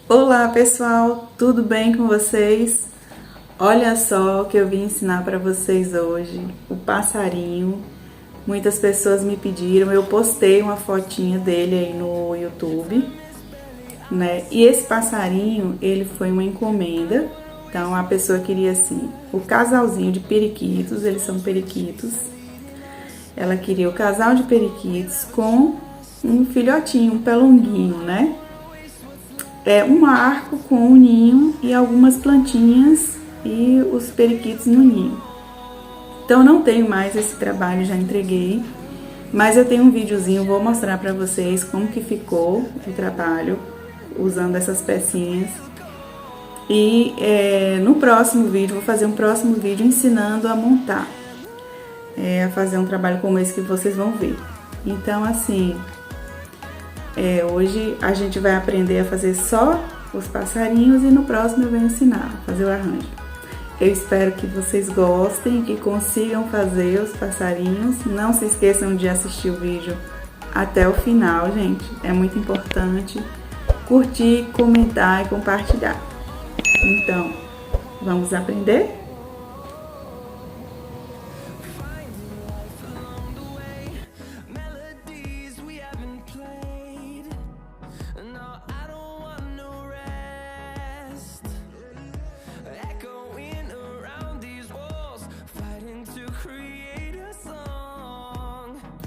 Olá pessoal, tudo bem com vocês? Olha só o que eu vim ensinar para vocês hoje, o passarinho. Muitas pessoas me pediram, eu postei uma fotinha dele aí no YouTube, né? E esse passarinho, ele foi uma encomenda. Então a pessoa queria assim, o casalzinho de periquitos, eles são periquitos. Ela queria o casal de periquitos com um filhotinho, um pelonguinho, né? Um arco com um ninho e algumas plantinhas e os periquitos no ninho. Então não tenho mais esse trabalho, já entreguei, mas eu tenho um videozinho, vou mostrar para vocês como que ficou o trabalho usando essas pecinhas. E no próximo vídeo, vou fazer um próximo vídeo ensinando a montar, a fazer um trabalho como esse que vocês vão ver. Então assim, hoje a gente vai aprender a fazer só os passarinhos e no próximo eu vou ensinar a fazer o arranjo. Eu espero que vocês gostem, que consigam fazer os passarinhos. Não se esqueçam de assistir o vídeo até o final, gente. É muito importante curtir, comentar e compartilhar. Então, vamos aprender?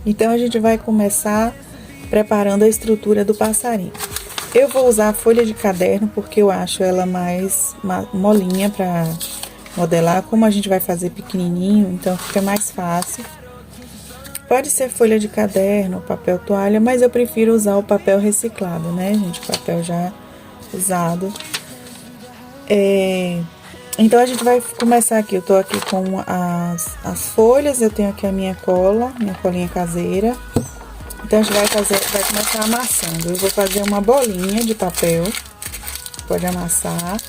Então a gente vai começar preparando a estrutura do passarinho. Eu vou usar a folha de caderno porque eu acho ela mais molinha para modelar. Como a gente vai fazer pequenininho, então fica mais fácil. Pode ser folha de caderno, papel toalha, mas eu prefiro usar o papel reciclado, né, gente? Papel já usado. Então a gente vai começar aqui. Eu tô aqui com as folhas, eu tenho aqui a minha cola, minha colinha caseira. Então a gente vai começar amassando. Eu vou fazer uma bolinha de papel. Pode amassar.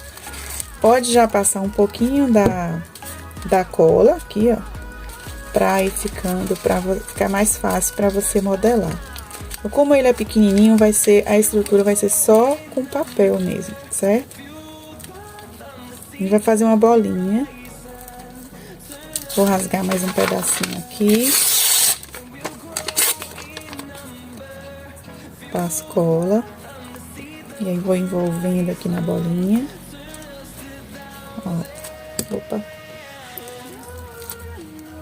Pode já passar um pouquinho da cola aqui, ó, pra ir ficando, pra ficar mais fácil pra você modelar. Então, como ele é pequenininho, a estrutura vai ser só com papel mesmo, certo? A gente vai fazer uma bolinha. Vou rasgar mais um pedacinho aqui. Passo cola. E aí vou envolvendo aqui na bolinha. Ó, opa.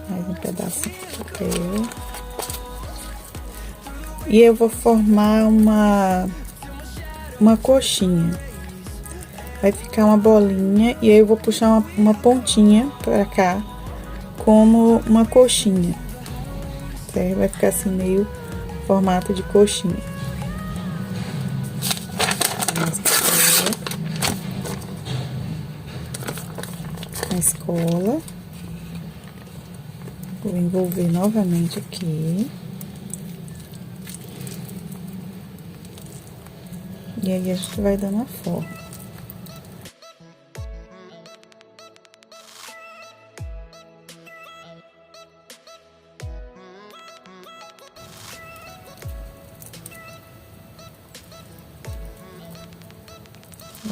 Mais um pedacinho de papel. E eu vou formar uma coxinha. Vai ficar uma bolinha e aí eu vou puxar uma pontinha pra cá, como uma coxinha. Certo? Vai ficar assim meio formato de coxinha. Mais cola. Vou envolver novamente aqui. E aí a gente vai dando a forma.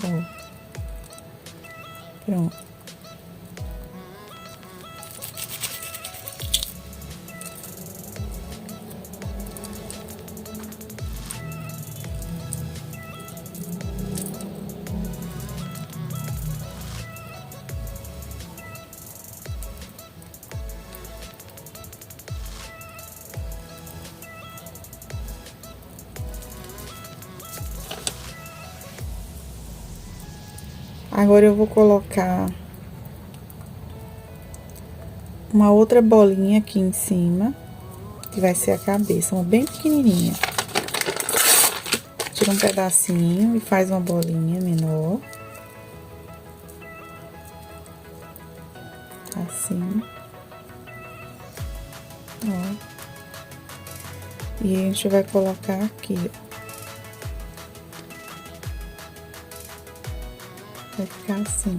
Ó. Pronto. Agora eu vou colocar uma outra bolinha aqui em cima, que vai ser a cabeça, uma bem pequenininha. Tira um pedacinho e faz uma bolinha menor. Assim. Ó. E a gente vai colocar aqui, ó. Vai ficar assim.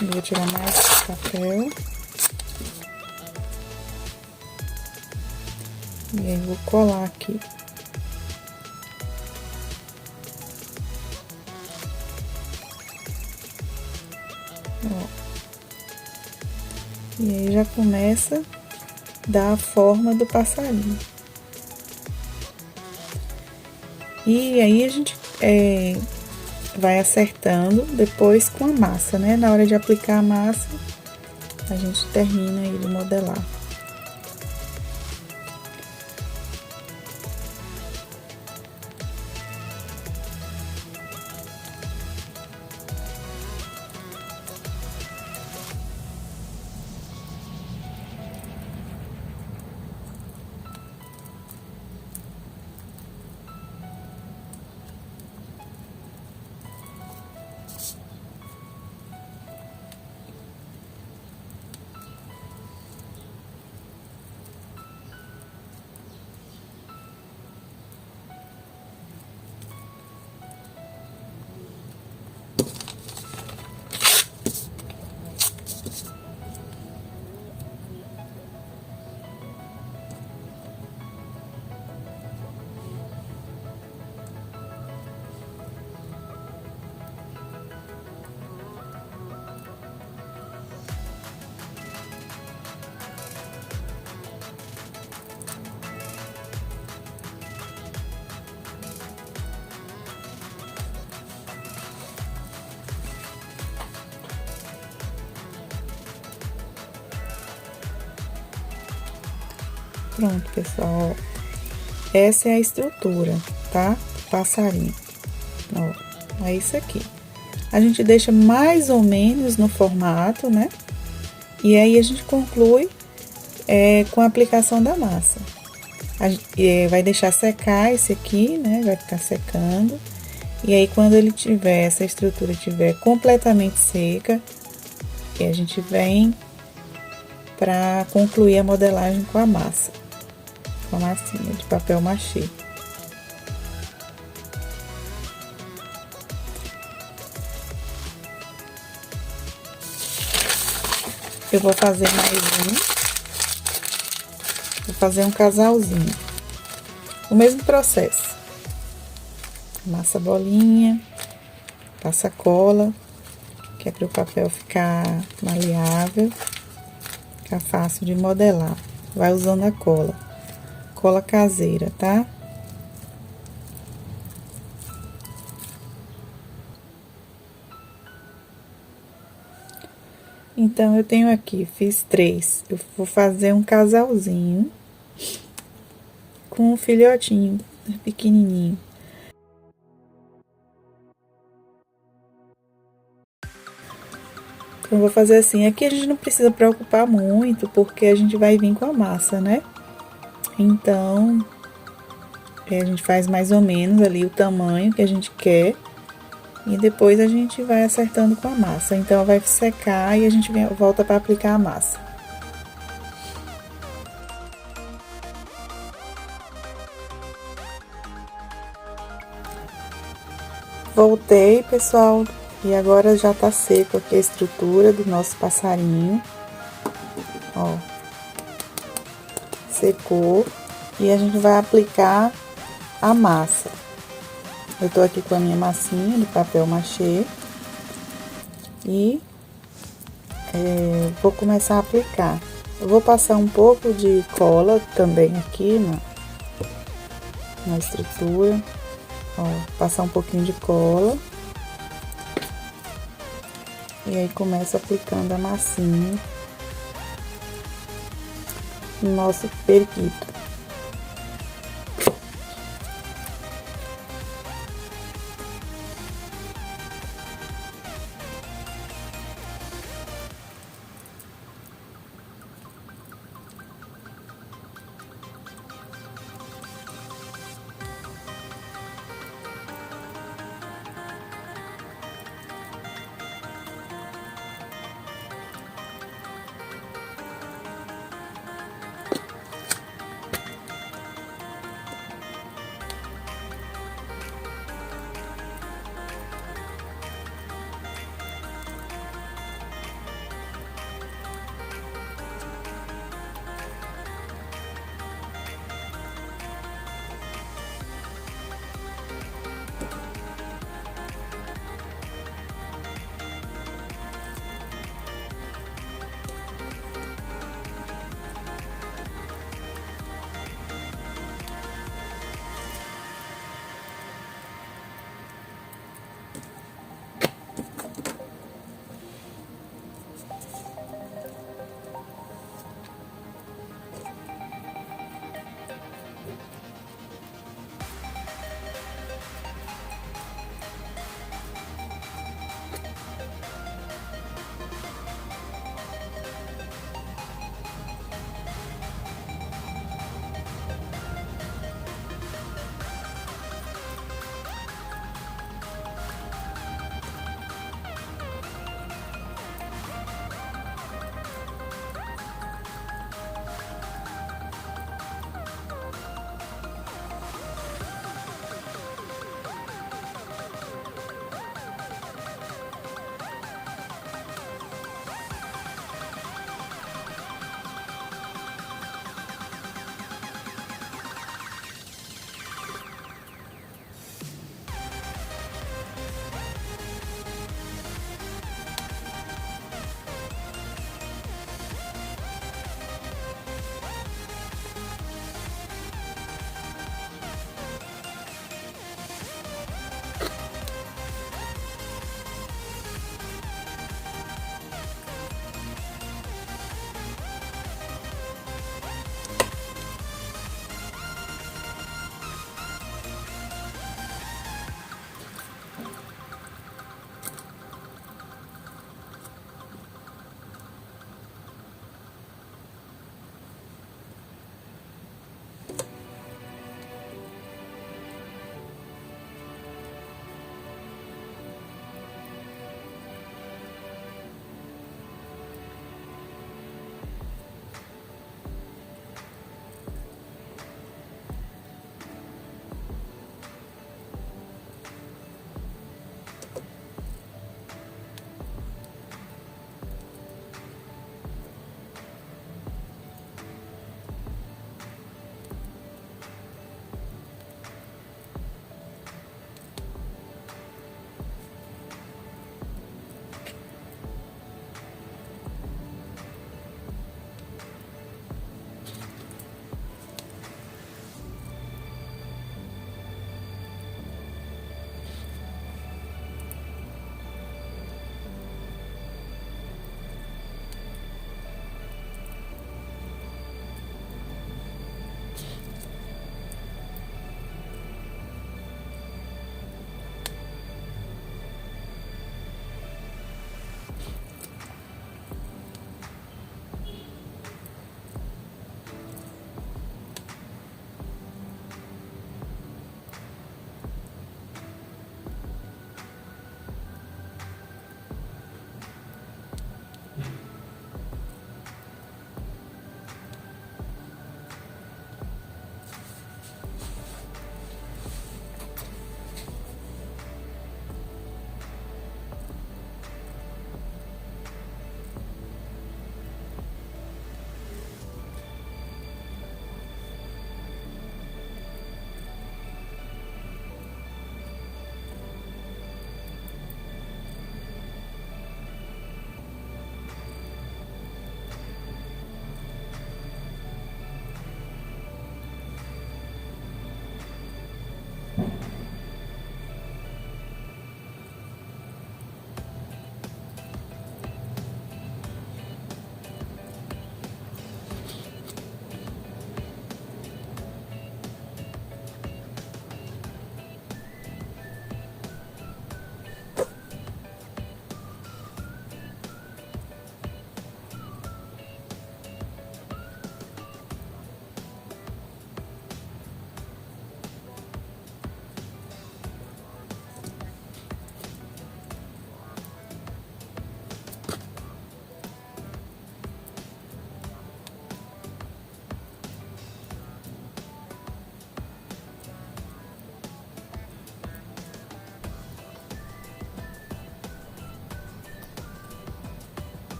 Vou tirar mais papel. E aí, vou colar aqui. Ó. E aí, já começa a dar a forma do passarinho. E aí, a gente vai acertando depois com a massa, né? Na hora de aplicar a massa, a gente termina aí de modelar. Pronto, pessoal, ó. Essa é a estrutura, tá? Passarinho. Ó, é isso aqui. A gente deixa mais ou menos no formato, né? E aí, a gente conclui com a aplicação da massa. Vai deixar secar esse aqui, né? Vai ficar secando. E aí, quando ele tiver, essa estrutura tiver completamente seca, a gente vem para concluir a modelagem com a massa. Com a massinha de papel machê. Eu vou fazer mais um. Vou fazer um casalzinho. O mesmo processo. Amassa a bolinha, passa cola, que é para o papel ficar maleável, ficar fácil de modelar. Vai usando a cola. Cola caseira, tá? Então, eu tenho aqui, fiz 3. Eu vou fazer um casalzinho com um filhotinho pequenininho. Então, eu vou fazer assim. Aqui a gente não precisa preocupar muito, porque a gente vai vir com a massa, né? Então, a gente faz mais ou menos ali o tamanho que a gente quer. E depois a gente vai acertando com a massa. Então, vai secar e a gente volta para aplicar a massa. Voltei, pessoal, e agora já tá seco aqui a estrutura do nosso passarinho. Ó, secou. E a gente vai aplicar a massa. Eu tô aqui com a minha massinha de papel machê. E vou começar a aplicar. Eu vou passar um pouco de cola também aqui na estrutura. Ó, passar um pouquinho de cola. E aí, começa aplicando a massinha no nosso periquito.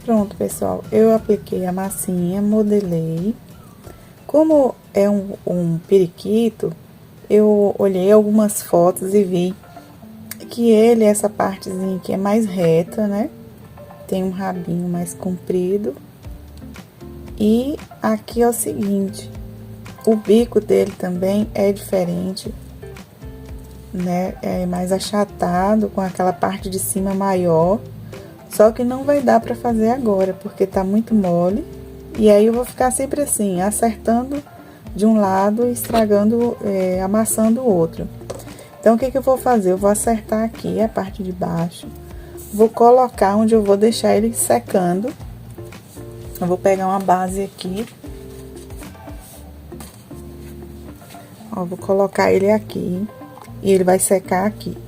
Pronto, pessoal, eu apliquei a massinha, modelei. Como é um periquito, eu olhei algumas fotos e vi que ele, essa partezinha aqui é mais reta, né? Tem um rabinho mais comprido. E aqui é o seguinte, o bico dele também é diferente, né? É mais achatado, com aquela parte de cima maior. Só que não vai dar pra fazer agora, porque tá muito mole. E aí eu vou ficar sempre assim, acertando de um lado e estragando, amassando o outro. Então, o que que eu vou fazer? Eu vou acertar aqui a parte de baixo. Vou colocar onde eu vou deixar ele secando. Eu vou pegar uma base aqui. Ó, vou colocar ele aqui. E ele vai secar aqui.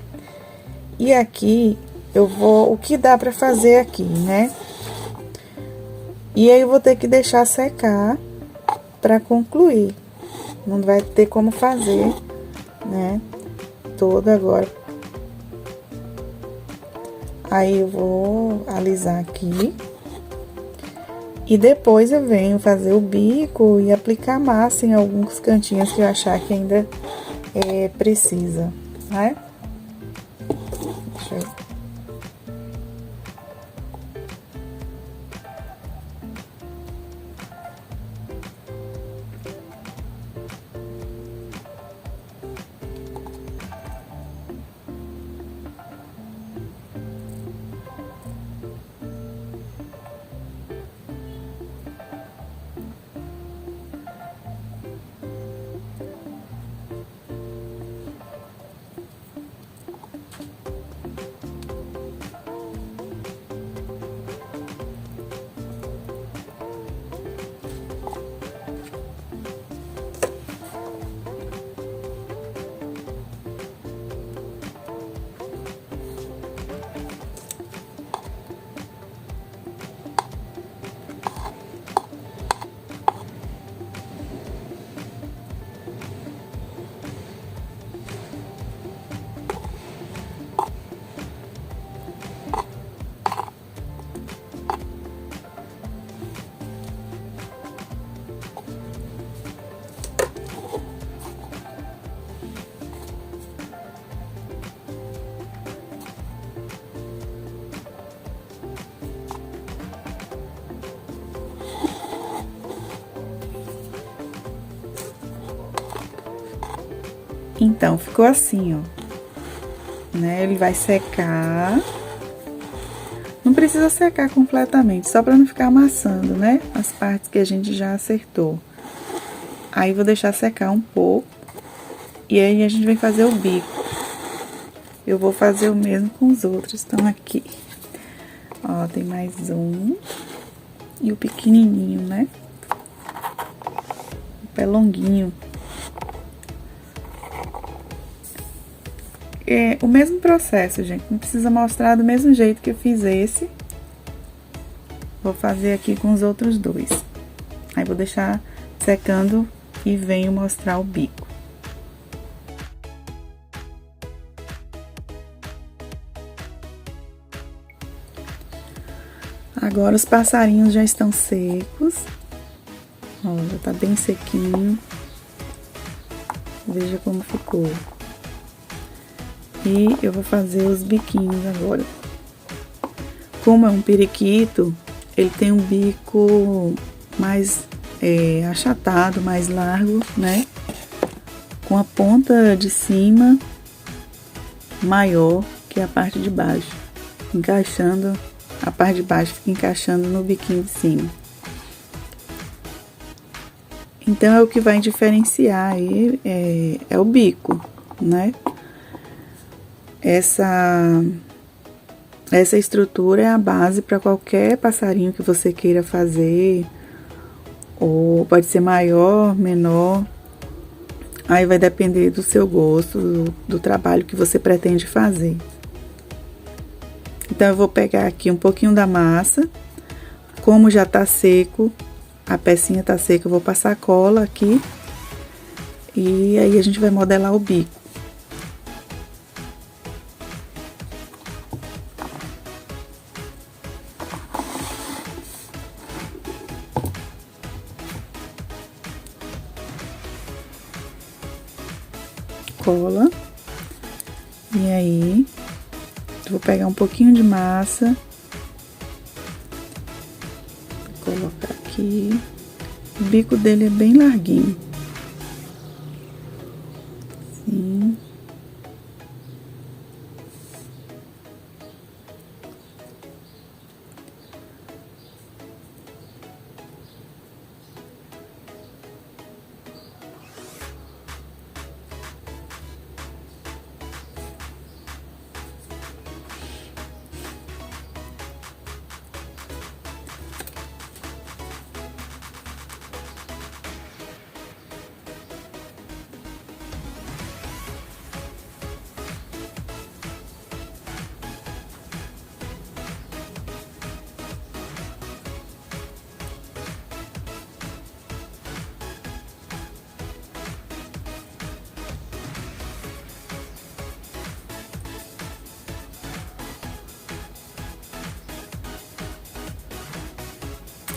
E aqui, o que dá pra fazer aqui, né? E aí, eu vou ter que deixar secar pra concluir. Não vai ter como fazer, né? Todo agora. Aí, eu vou alisar aqui. E depois eu venho fazer o bico e aplicar massa em alguns cantinhos que eu achar que ainda precisa, né? Deixa eu... Então, ficou assim, ó, né? Ele vai secar. Não precisa secar completamente, só pra não ficar amassando, né? As partes que a gente já acertou. Aí, vou deixar secar um pouco. E aí, a gente vai fazer o bico. Eu vou fazer o mesmo com os outros, estão aqui. Ó, tem mais um. E o pequenininho, né? O pé longuinho. É o mesmo processo, gente. Não precisa mostrar do mesmo jeito que eu fiz esse. Vou fazer aqui com os outros dois. Aí, vou deixar secando e venho mostrar o bico. Agora, os passarinhos já estão secos. Ó, já tá bem sequinho. Veja como ficou. E eu vou fazer os biquinhos agora. Como é um periquito, ele tem um bico mais achatado, mais largo, né? Com a ponta de cima maior que a parte de baixo. Encaixando, a parte de baixo fica encaixando no biquinho de cima. Então, é o que vai diferenciar aí, é o bico, né? Essa estrutura é a base para qualquer passarinho que você queira fazer, ou pode ser maior, menor, aí vai depender do seu gosto, do trabalho que você pretende fazer. Então, eu vou pegar aqui um pouquinho da massa, como já tá seco, a pecinha tá seca, eu vou passar cola aqui, e aí a gente vai modelar o bico. cola. E aí, vou pegar um pouquinho de massa. Vou colocar aqui. O bico dele é bem larguinho. Assim.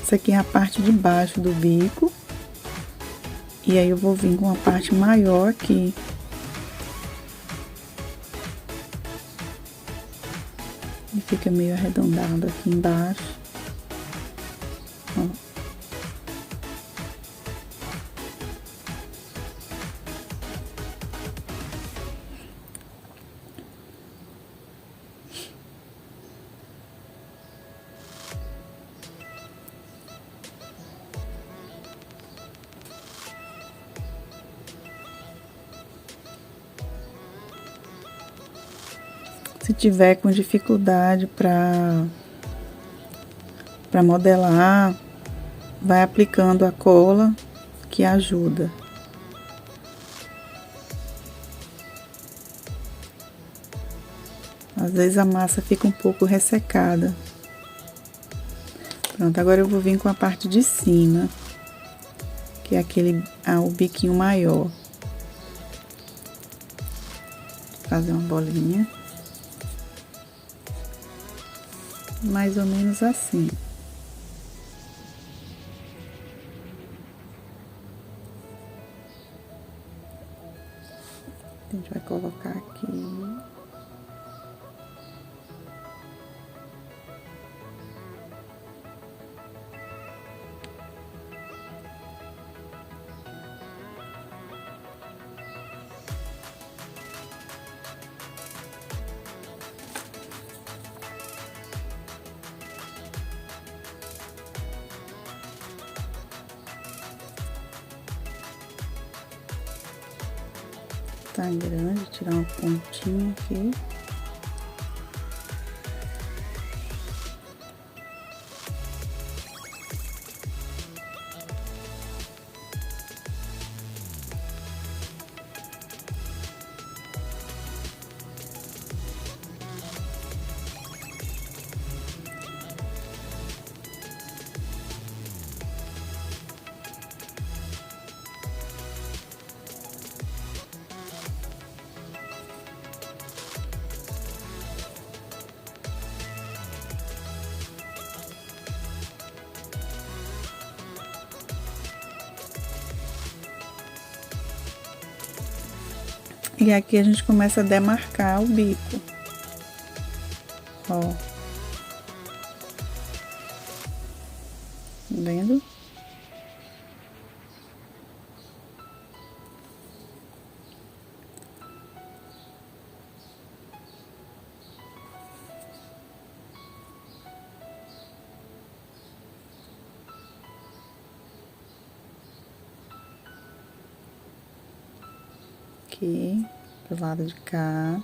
Essa aqui é a parte de baixo do bico. E aí eu vou vir com a parte maior aqui. E fica meio arredondado aqui embaixo. Ó. Se tiver com dificuldade para modelar, vai aplicando a cola que ajuda. Às vezes a massa fica um pouco ressecada. Pronto, agora eu vou vir com a parte de cima, que é o biquinho maior. Fazer uma bolinha. Mais ou menos assim. A gente vai colocar aqui. Tá grande, tirar uma pontinha aqui. E aqui a gente começa a demarcar o bico. Ó. Tá vendo? Aqui, pro lado de cá.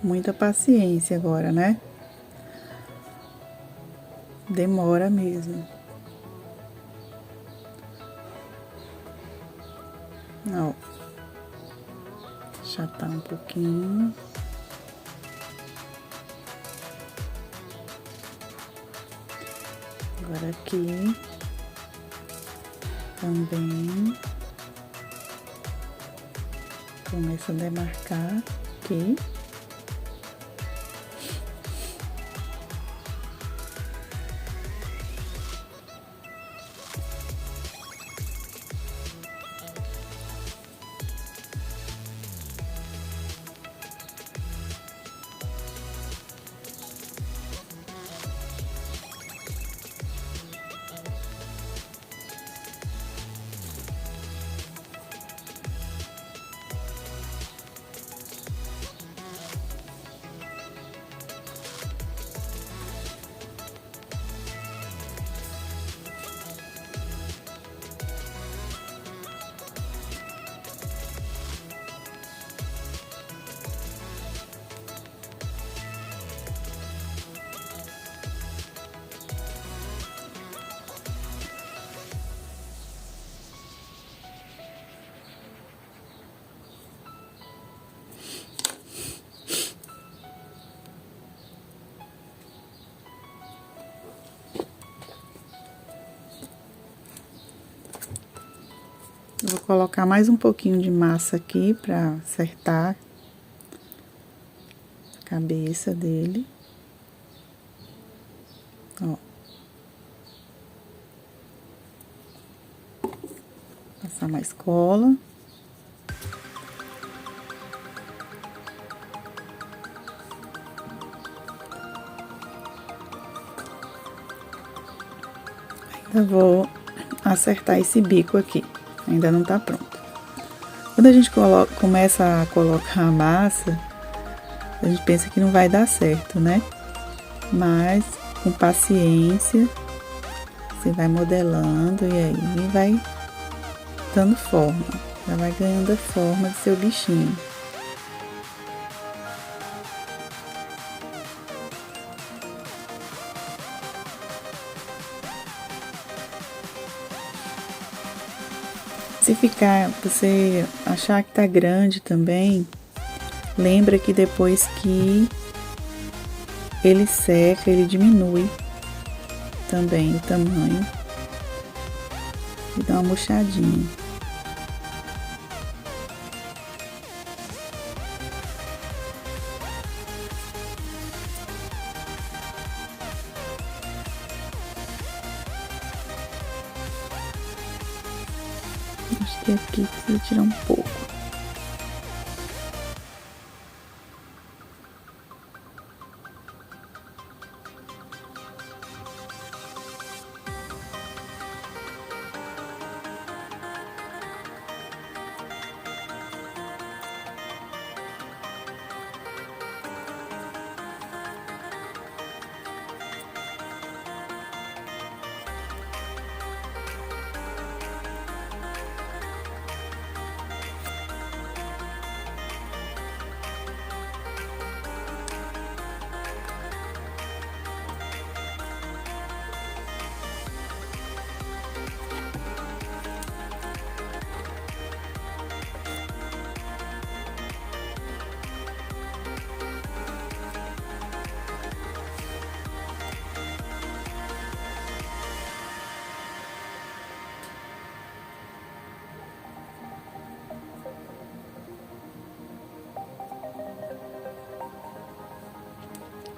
Muita paciência agora, né? Demora mesmo. Ó. Achatar um pouquinho. Agora aqui também começa a demarcar aqui. Vou colocar mais um pouquinho de massa aqui pra acertar a cabeça dele. Ó. Passar mais cola. Ainda vou acertar esse bico aqui. Ainda não tá pronto. Quando a gente começa a colocar a massa, a gente pensa que não vai dar certo, né? Mas com paciência, você vai modelando e aí vai dando forma. Já vai ganhando a forma do seu bichinho. Se você achar que tá grande também, lembra que depois que ele seca, ele diminui também o tamanho e dá uma murchadinha. Acho que aqui precisa tirar um pouco.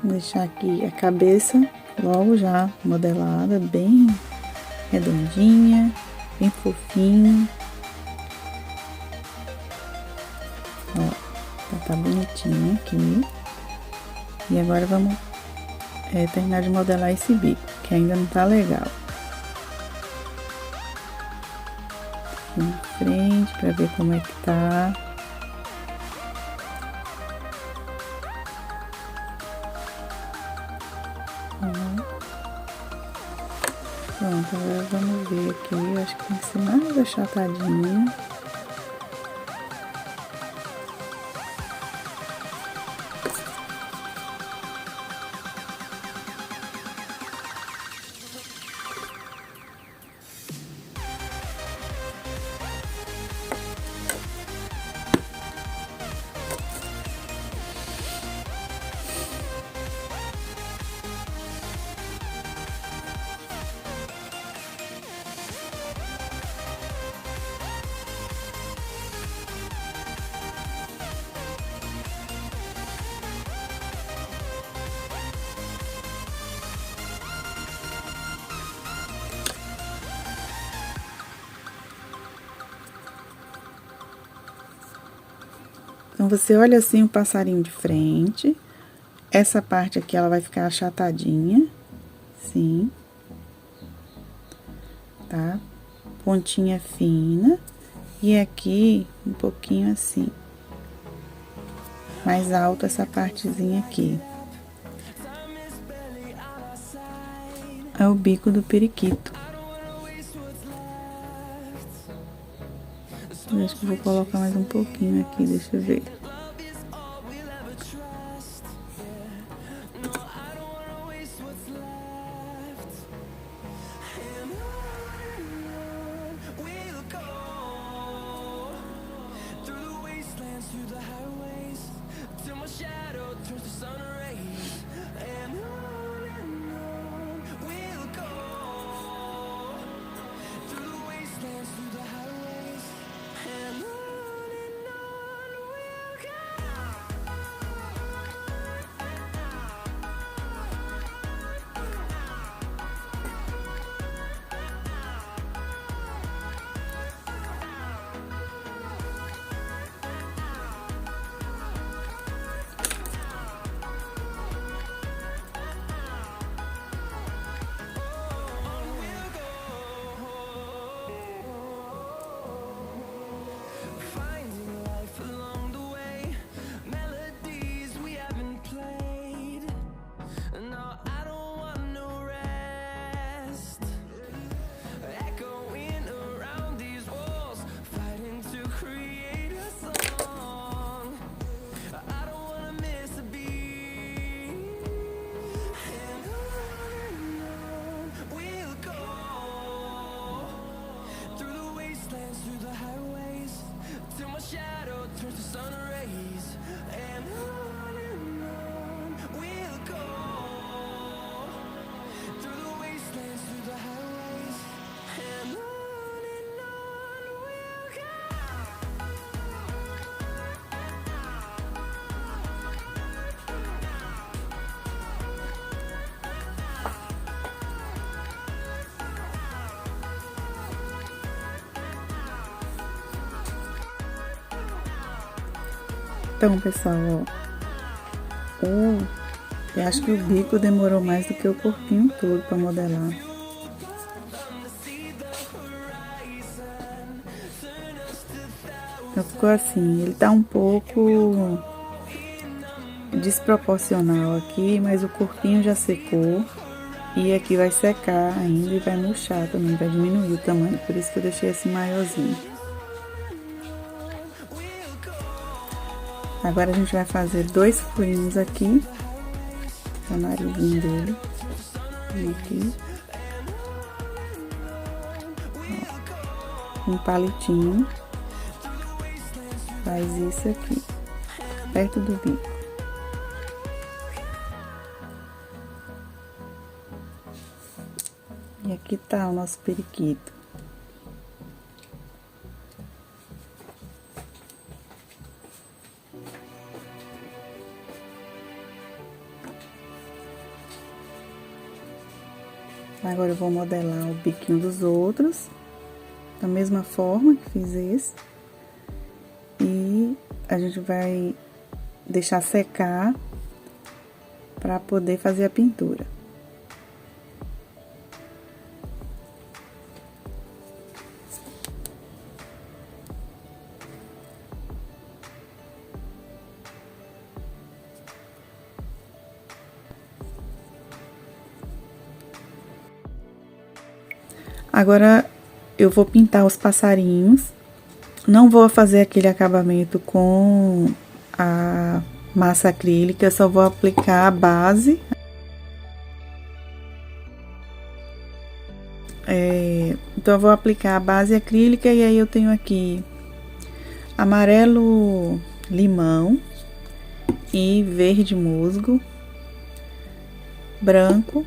Vou deixar aqui a cabeça logo já modelada, bem redondinha, bem fofinha. Ó, já tá bonitinho aqui. E agora vamos terminar de modelar esse bico, que ainda não tá legal. Aqui na frente, pra ver como é que tá. Pronto, agora vamos ver aqui, eu acho que tem que ser mais achatadinha. Então, você olha assim o passarinho de frente. Essa parte aqui, ela vai ficar achatadinha. Sim. Tá? Pontinha fina. E aqui, um pouquinho assim. Mais alto essa partezinha aqui. É o bico do periquito. Eu acho que vou colocar mais um pouquinho aqui, deixa eu ver. Então, pessoal, ó, eu acho que o bico demorou mais do que o corpinho todo para modelar. Então, ficou assim, ele tá um pouco desproporcional aqui, mas o corpinho já secou. E aqui vai secar ainda e vai murchar também, vai diminuir o tamanho, por isso que eu deixei esse maiorzinho. Agora a gente vai fazer 2 furinhos aqui, no narizinho dele, aqui. Ó, um palitinho, faz isso aqui, perto do bico. E aqui tá o nosso periquito. Agora eu vou modelar o biquinho dos outros, da mesma forma que fiz esse. E a gente vai deixar secar para poder fazer a pintura. Agora, eu vou pintar os passarinhos. Não vou fazer aquele acabamento com a massa acrílica, só vou aplicar a base. Então, eu vou aplicar a base acrílica e aí eu tenho aqui amarelo limão e verde musgo, branco,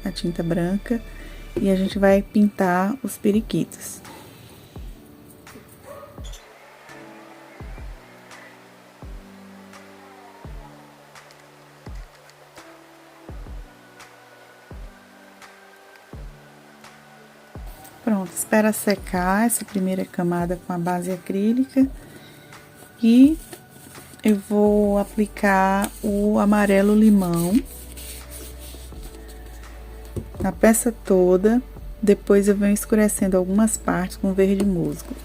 a tinta branca. E a gente vai pintar os periquitos. Pronto, espera secar essa primeira camada com a base acrílica. E eu vou aplicar o amarelo limão na peça toda, depois eu venho escurecendo algumas partes com verde musgo.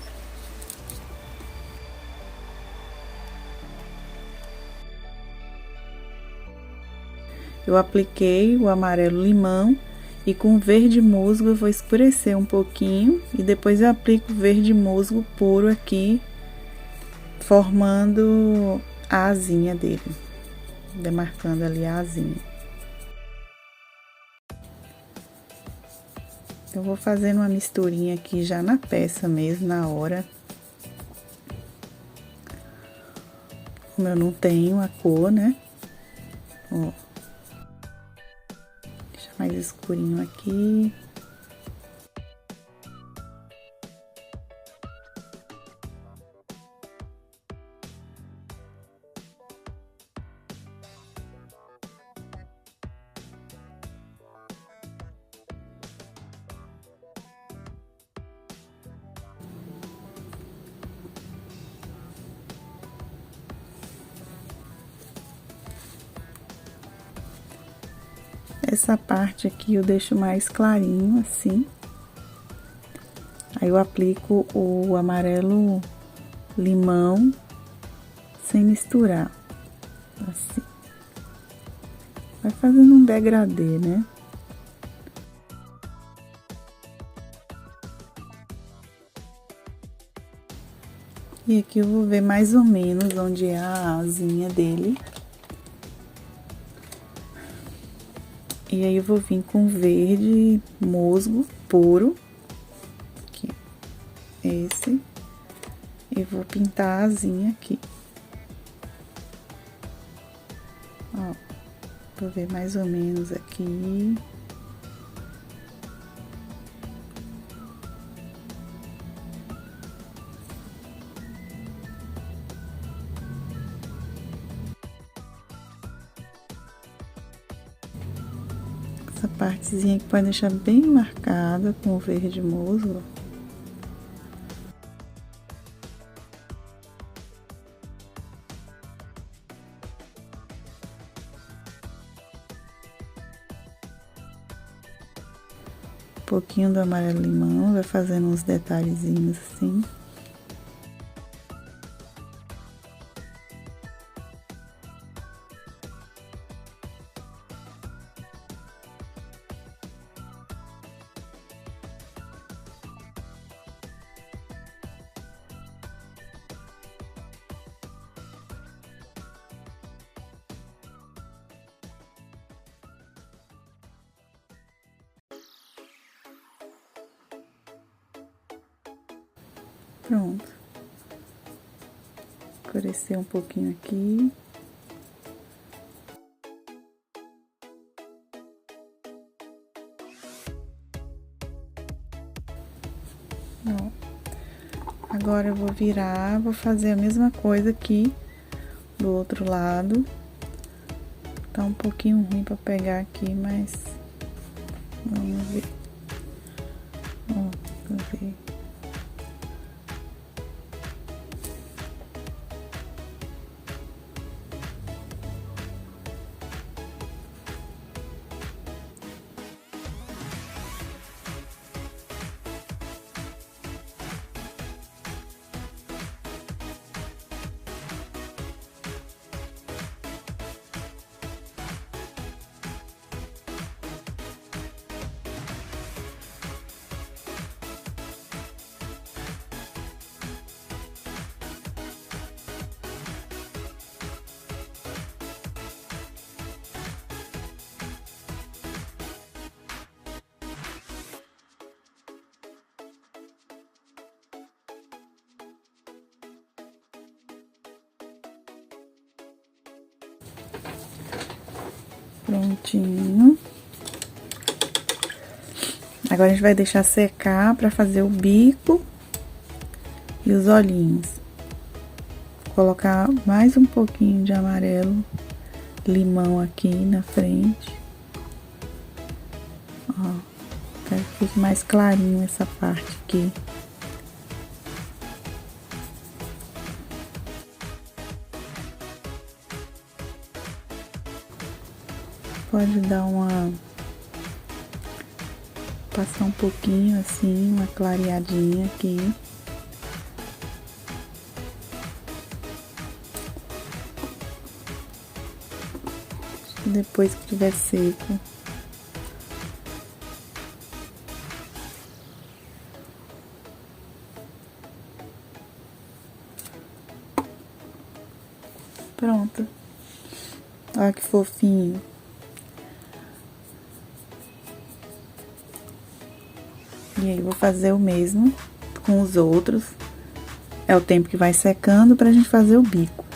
Eu apliquei o amarelo limão e com verde musgo eu vou escurecer um pouquinho e depois eu aplico verde musgo puro aqui, formando a asinha dele, demarcando ali a asinha. Eu vou fazendo uma misturinha aqui já na peça mesmo, na hora. Como eu não tenho a cor, né? Ó. Deixa mais escurinho aqui. Essa parte aqui eu deixo mais clarinho, assim. Aí eu aplico o amarelo limão sem misturar, assim. Vai fazendo um degradê, né? E aqui eu vou ver mais ou menos onde é a asinha dele. E aí eu vou vir com verde musgo puro, aqui, esse, E vou pintar a asinha aqui. Ó, vou ver mais ou menos aqui. Essa partezinha aqui pode deixar bem marcada com o verde musgo. Um pouquinho do amarelo limão, vai fazendo uns detalhezinhos assim. Pronto. Escurecer um pouquinho aqui. Ó. Agora eu vou virar, vou fazer a mesma coisa aqui do outro lado. Tá um pouquinho ruim pra pegar aqui, mas vamos ver. Ó, vou ver. Prontinho. Agora a gente vai deixar secar pra fazer o bico e os olhinhos. Vou colocar mais um pouquinho de amarelo limão aqui na frente. Ó, quero que fique mais clarinho essa parte aqui. Pode dar passar um pouquinho assim, uma clareadinha aqui. Depois que tiver seco. Pronto. Olha que fofinho. E aí, vou fazer o mesmo com os outros. É o tempo que vai secando pra gente fazer o bico.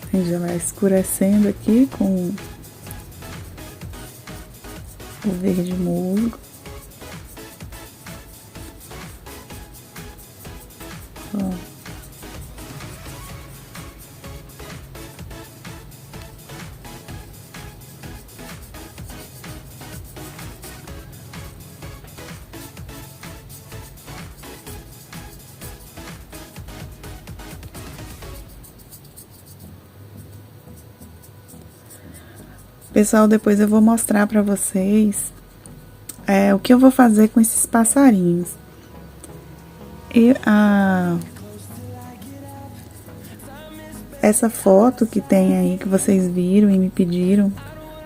A gente já vai escurecendo aqui com o verde musgo. Ó. Pessoal, depois eu vou mostrar pra vocês o que eu vou fazer com esses passarinhos. essa foto que tem aí, que vocês viram e me pediram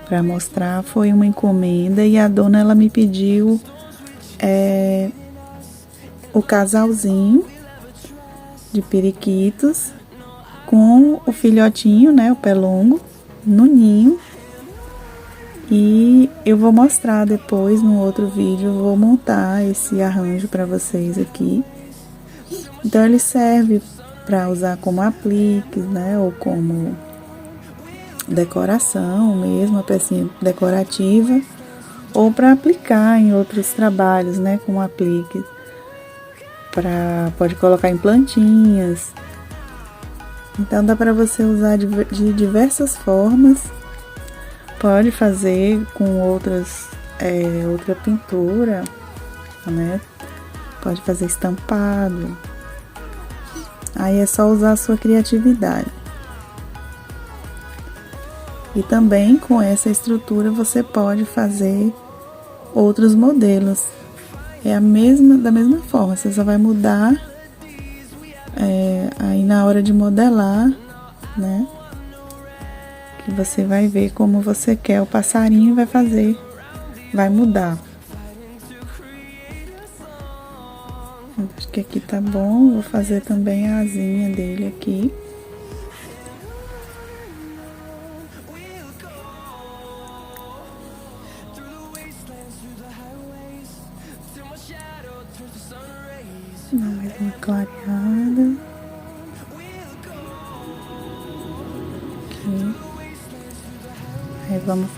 para mostrar, foi uma encomenda e a dona ela me pediu o casalzinho de periquitos com o filhotinho, né, o pelongo, no ninho. E eu vou mostrar depois no outro vídeo, eu vou montar esse arranjo para vocês aqui. Então ele serve para usar como aplique, né, ou como decoração mesmo, uma pecinha decorativa, ou para aplicar em outros trabalhos, né, como aplique. Pode colocar em plantinhas. Então dá para você usar de diversas formas. Pode fazer com outra pintura, né? Pode fazer estampado. Aí é só usar a sua criatividade. E também com essa estrutura você pode fazer outros modelos. É da mesma forma, você só vai mudar aí na hora de modelar, né? Que você vai ver como você quer o passarinho e vai mudar. Acho que aqui tá bom, vou fazer também a asinha dele aqui. Dá mais uma clareada. Aqui. Aí vamos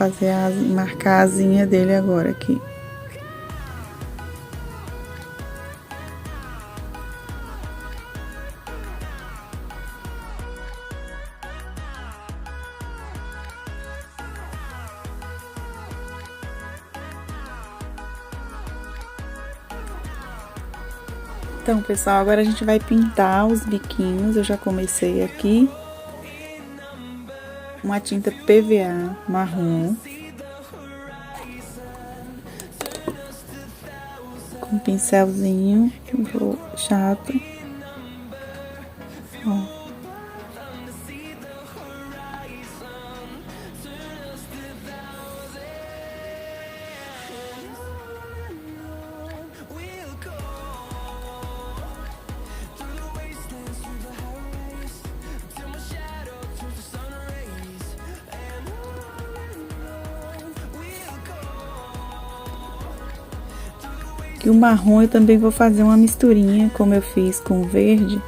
marcar a asinha dele agora aqui. Então, pessoal, agora a gente vai pintar os biquinhos. Eu já comecei aqui. Uma tinta PVA marrom. Com um pincelzinho chato. Ó. E o marrom eu também vou fazer uma misturinha, como eu fiz com o verde,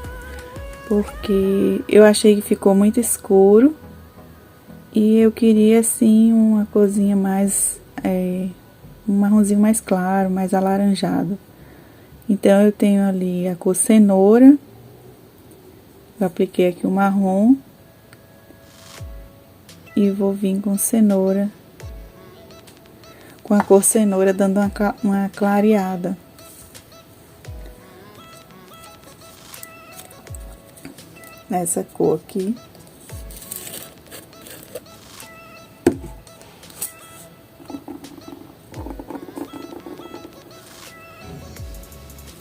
porque eu achei que ficou muito escuro e eu queria assim uma corzinha mais, um marronzinho mais claro, mais alaranjado. Então eu tenho ali a cor cenoura, eu apliquei aqui o marrom e vou vir com cenoura. Com a cor cenoura dando uma clareada. Nessa cor aqui.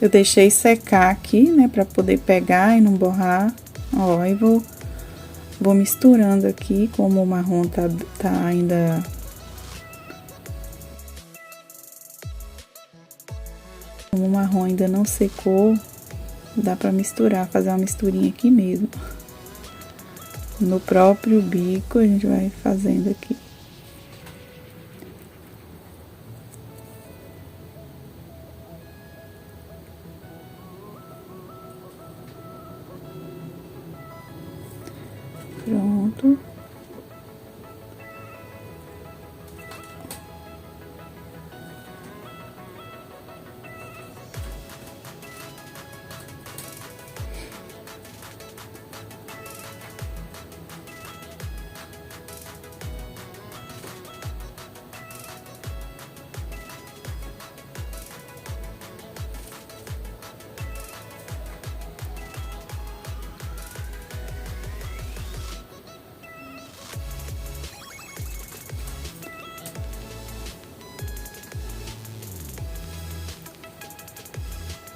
Eu deixei secar aqui, né, pra poder pegar e não borrar. Ó, e vou misturando aqui, como o marrom tá ainda... Como o marrom ainda não secou, dá pra misturar, fazer uma misturinha aqui mesmo. No próprio bico a gente vai fazendo aqui. Pronto.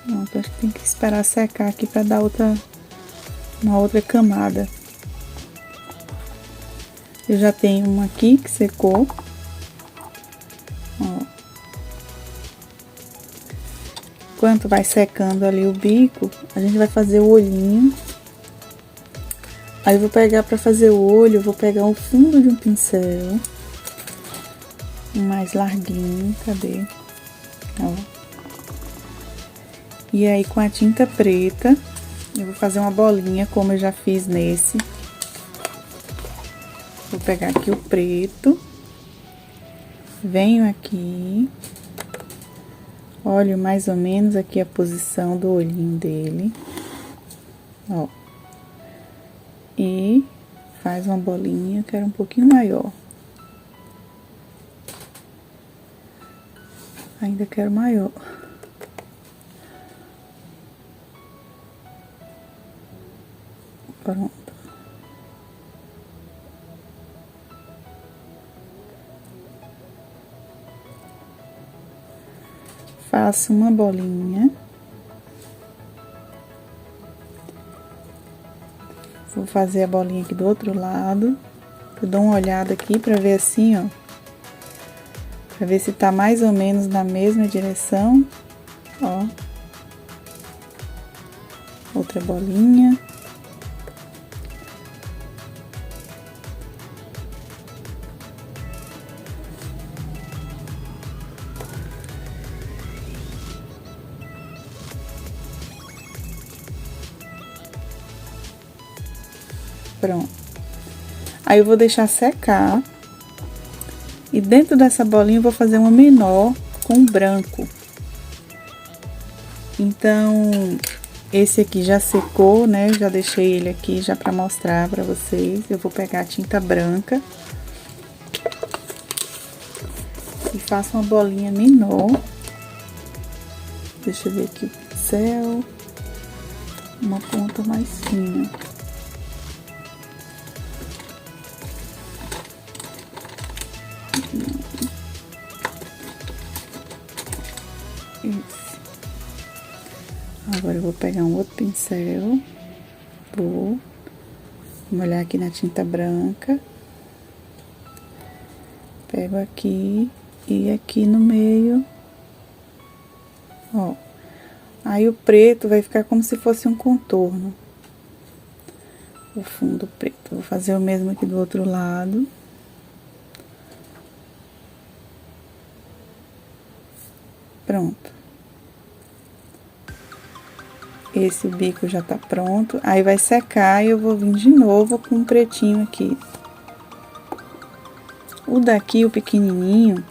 Pronto, acho que tem que esperar secar aqui pra dar uma outra camada. Eu já tenho uma aqui que secou. Ó. Enquanto vai secando ali o bico, a gente vai fazer o olhinho. Aí eu vou pegar pra fazer o olho, eu vou pegar o fundo de um pincel. Um mais larguinho, cadê? Ó. E aí com a tinta preta, eu vou fazer uma bolinha como eu já fiz nesse. Vou pegar aqui o preto. Venho aqui. Olho mais ou menos aqui a posição do olhinho dele. Ó. E faz uma bolinha, eu quero um pouquinho maior. Ainda quero maior. Pronto. Faço uma bolinha. Vou fazer a bolinha aqui do outro lado. Eu dou uma olhada aqui pra ver assim, ó. Pra ver se tá mais ou menos na mesma direção. Ó. Outra bolinha. Pronto. Aí eu vou deixar secar. E dentro dessa bolinha eu vou fazer uma menor com branco. Então, esse aqui já secou, né? Eu já deixei ele aqui já pra mostrar pra vocês. Eu vou pegar a tinta branca. E faço uma bolinha menor. Deixa eu ver aqui o pincel. Uma ponta mais fina. Isso. Agora eu vou pegar um outro pincel, vou molhar aqui na tinta branca, pego aqui e aqui no meio, ó. Aí o preto vai ficar como se fosse um contorno, o fundo preto. Vou fazer o mesmo aqui do outro lado. Pronto. Esse bico já tá pronto. Aí vai secar e eu vou vir de novo com um pretinho aqui. O daqui, o pequenininho,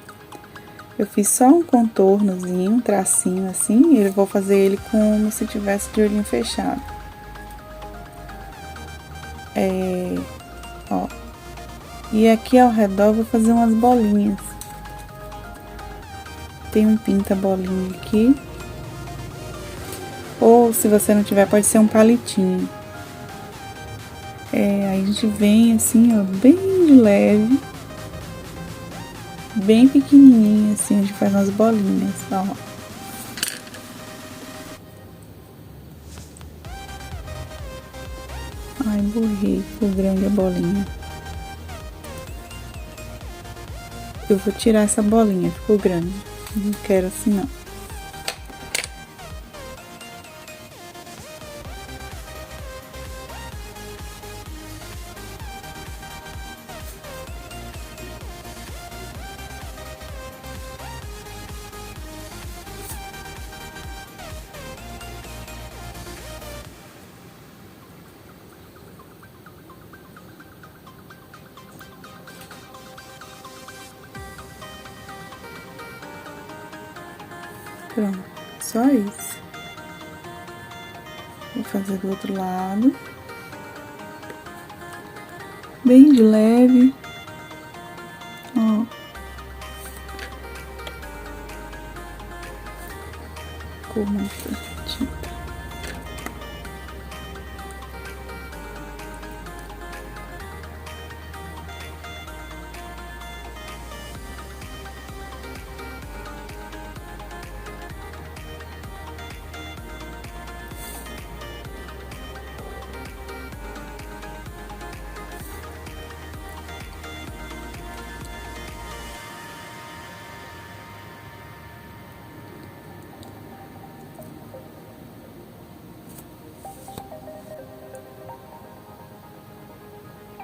eu fiz só um contornozinho, um tracinho assim. E eu vou fazer ele como se tivesse de olhinho fechado. Ó. E aqui ao redor eu vou fazer umas bolinhas. Tem um pinta-bolinha aqui. Ou, se você não tiver, pode ser um palitinho. Aí a gente vem assim, ó, bem de leve. Bem pequenininho, assim, a gente faz umas bolinhas, ó. Ai, borrei, ficou grande a bolinha. Eu vou tirar essa bolinha, ficou grande. Não quero assim, não. Pronto, só isso. Vou fazer do outro lado. Bem de leve. Ó. Ficou muita tinta.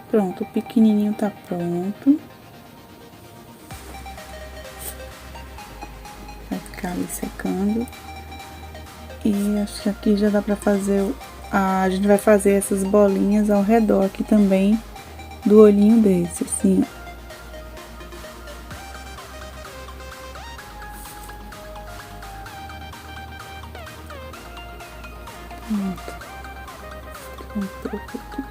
Pronto, o pequenininho tá pronto. Vai ficar ali secando. E acho que aqui já dá pra fazer... A gente vai fazer essas bolinhas ao redor aqui também do olhinho desse, assim, ó. Pronto. Um pouco aqui.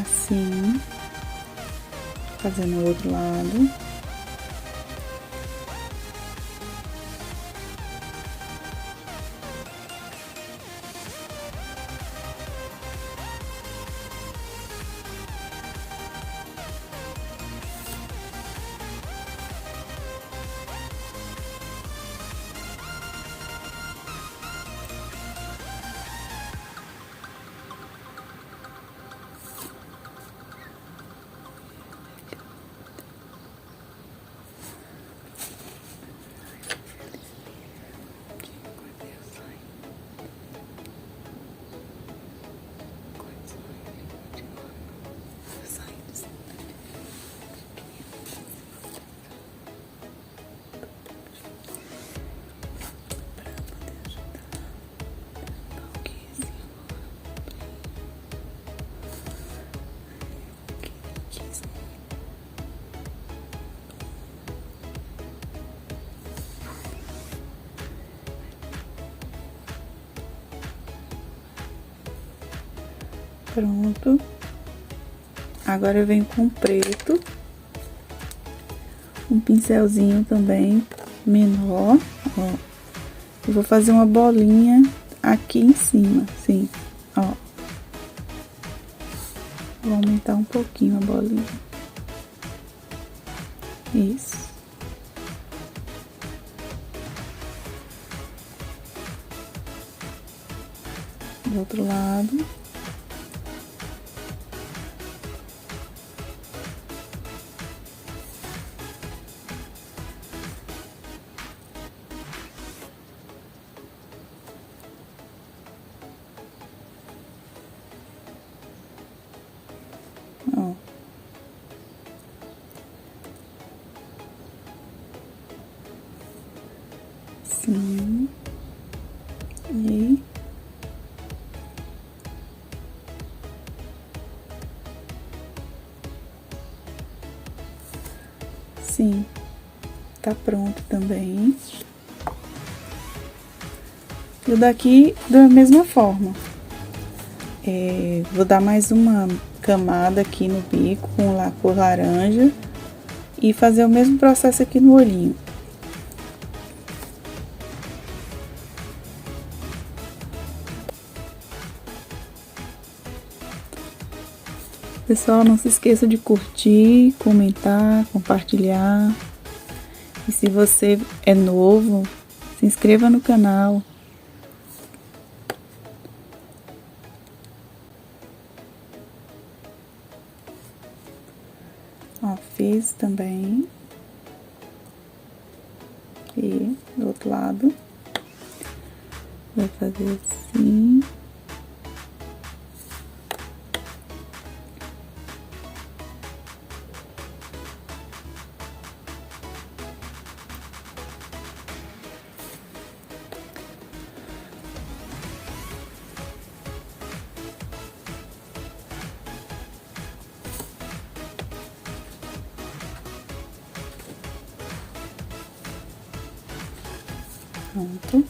Assim, fazendo o outro lado. Pronto. Agora eu venho com preto. Um pincelzinho também menor, ó. Eu vou fazer uma bolinha aqui em cima, assim, ó. Vou aumentar um pouquinho a bolinha. Isso. Do outro lado. Ó. Sim. E sim, tá pronto também. E o daqui da mesma forma. Vou dar mais uma camada aqui no bico com a cor laranja e fazer o mesmo processo aqui no olhinho. Pessoal, não se esqueça de curtir, comentar, compartilhar. E se você é novo, se inscreva no canal. Ó, fiz também. E do outro lado. Vou fazer assim. Pronto.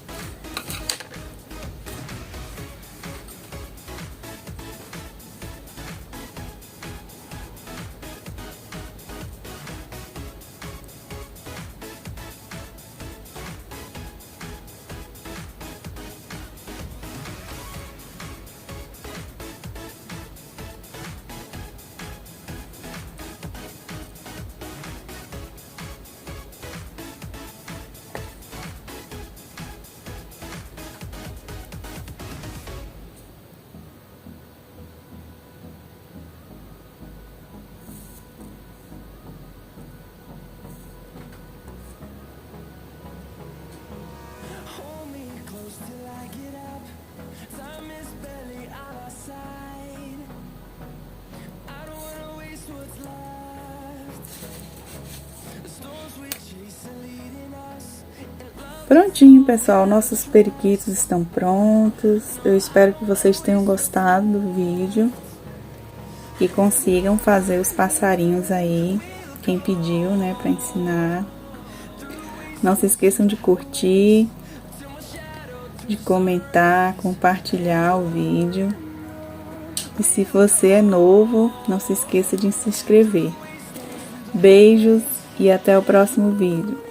Prontinho, pessoal, nossos periquitos estão prontos. Eu espero que vocês tenham gostado do vídeo e consigam fazer os passarinhos aí, quem pediu, né, para ensinar. Não se esqueçam de curtir, de comentar, compartilhar o vídeo. E se você é novo, não se esqueça de se inscrever. Beijos e até o próximo vídeo.